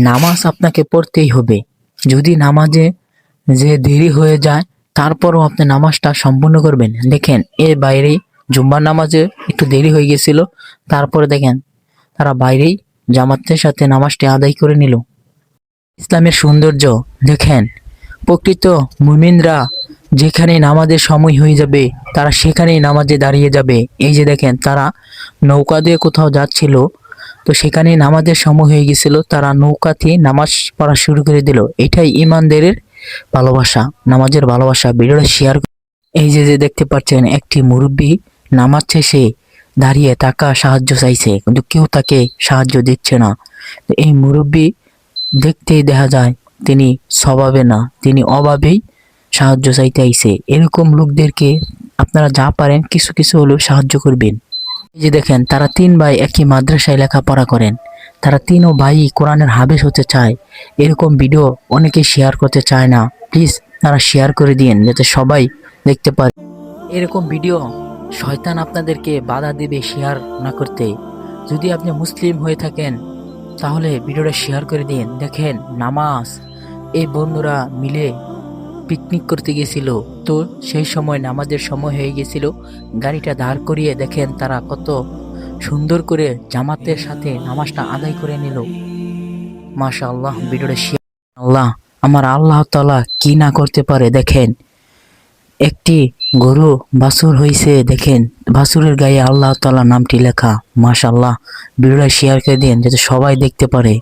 নামাজ আপনাকে পড়তেই হবে। যদি নামাজে যে দেরি হয়ে যায় তারপরও আপনি নামাজটা সম্পূর্ণ করবেন। দেখেন এর বাইরেই জুম্মার নামাজে একটু দেরি হয়ে গেছিল, তারপরে দেখেন তারা বাইরেই জামাতের সাথে নামাজটি আদায় করে নিল। ইসলামের সৌন্দর্য দেখেন, প্রকৃত মুমিনরা যেখানে নামাজের সময় হয়ে যাবে তারা সেখানেই নামাজে দাঁড়িয়ে যাবে। এই যে দেখেন তারা নৌকা দিয়ে কোথাও যাচ্ছিল, তো সেখানে নামাজের সময় হয়ে গেছিল, তারা নৌকাতে নামাজ পড়া শুরু করে দিল। এটাই ইমানদারের ভালোবাসা, নামাজের ভালোবাসা। ভিডিওটা শেয়ার। এই যে যে দেখতে পাচ্ছেন একটি মুরব্বী নামাজ শেষে দাঁড়িয়ে টাকা সাহায্য চাইছে, কিন্তু কেউ তাকে সাহায্য দিচ্ছে না। তো এই মুরব্বী দেখতেই দেখা যায় তিনি স্বভাবে না, তিনি অভাবেই সাহায্য চাইতে আইছে। এরকম লোকদেরকে আপনারা যা পারেন কিছু কিছু হলেও সাহায্য করবেন। এই যে দেখেন তারা তিন ভাই একই মাদ্রাসায় লেখাপড়া করেন, তারা তিনও ভাই কোরআনের হাফেজ হতে চায়। এরকম ভিডিও অনেকে শেয়ার করতে চায় না, প্লিজ তারা শেয়ার করে দিন যাতে সবাই দেখতে পারে। এরকম ভিডিও শয়তান আপনাদেরকে বাধা দিবে শেয়ার না করতে। যদি আপনি মুসলিম হয়ে থাকেন তাহলে ভিডিওটা শেয়ার করে দিন। দেখেন নামাজ, এই বন্ধুরা মিলে পিকনিক করতে গেছিল, তো সেই সময় নামাজের সময় হয়ে গেছিল, গাড়িটা দাঁড় করিয়ে দেখেন তারা কত সুন্দর করে জামাতের সাথে নামাজটা আদায় করে নিল। মাশাআল্লাহ, ভিডিওটা শেয়ার। আল্লাহ, আমার আল্লাহ তাআলা কি না করতে পারে। দেখেন একটি গরু বাছুর হইছে, দেখেন বাছুরের গায়ে আল্লাহ তাআলা নামটি লেখা। মাশাআল্লাহ, ভিডিওটা শেয়ার করে দিন যাতে সবাই দেখতে পারে।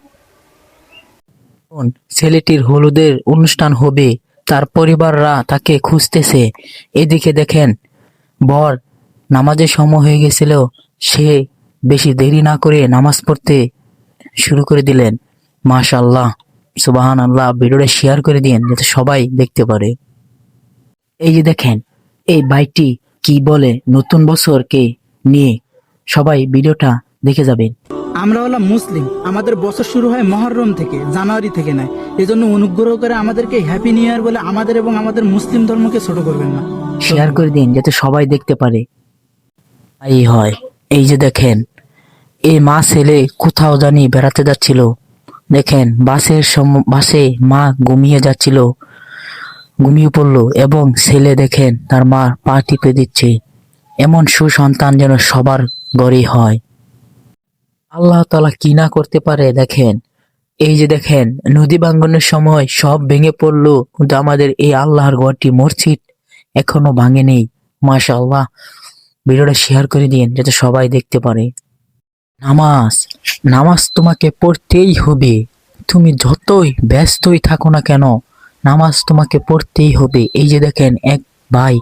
ছেলেটির হলুদের অনুষ্ঠান হবে, তার পরিবাররা তাকে খুঁজতেছে। এদিকে দেখেন বর নামাজের সময় হয়ে গেছিল, সে বেশি দেরি না করে নামাজ পড়তে শুরু করে দিলেন। মাশাআল্লাহ, সুবহানাল্লাহ, ভিডিওটা শেয়ার করে দিন যাতে সবাই দেখতে পারে। এই যে দেখেন এই বাইকটি কি বলে নতুন বছরকে নিয়ে, সবাই ভিডিওটা দেখে যাবেন। আমরা হলাম মুসলিম, আমাদের বছর শুরু হয় মহররম থেকে, জানুয়ারি থেকে নয়। এই জন্য অনুগ্রহ করে আমাদেরকে হ্যাপি নিউ ইয়ার বলে আমাদের এবং আমাদের মুসলিম ধর্মকে ছোট করবেন না। শেয়ার করে দিন যাতে সবাই দেখতে পারে। এই হয়, এই যে দেখেন এই মা ছেলে কোথাও জানি বেড়াতে যাচ্ছিল। দেখেন বাসে মা ঘুমিয়ে যাচ্ছিল, ঘুমিয়ে পড়লো এবং ছেলে দেখেন তার মা পা টিপে দিচ্ছে। এমন সুসন্তান যেন সবার ঘরেই হয়। আল্লাহ তাআলা কি না করতে পারে। দেখেন এই যে দেখেন নদী ভাঙ্গনের সময় সব ভেঙে পড়লো, কিন্তু আমাদের এই আল্লাহর ঘরটি মসজিদ এখনো ভাঙেনি। মাশাআল্লাহ, ভিডিওটা শেয়ার করে দিন যাতে সবাই দেখতে পারে। নামাজ, নামাজ তোমাকে পড়তেই হবে। তুমি যতই ব্যস্তই থাকো না কেন, নামাজ তোমাকে পড়তেই হবে। এই যে দেখেন এক ভাই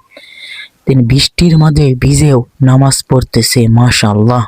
তিনি বৃষ্টির মাঝে ভিজেও নামাজ পড়তেছে। মাশাআল্লাহ।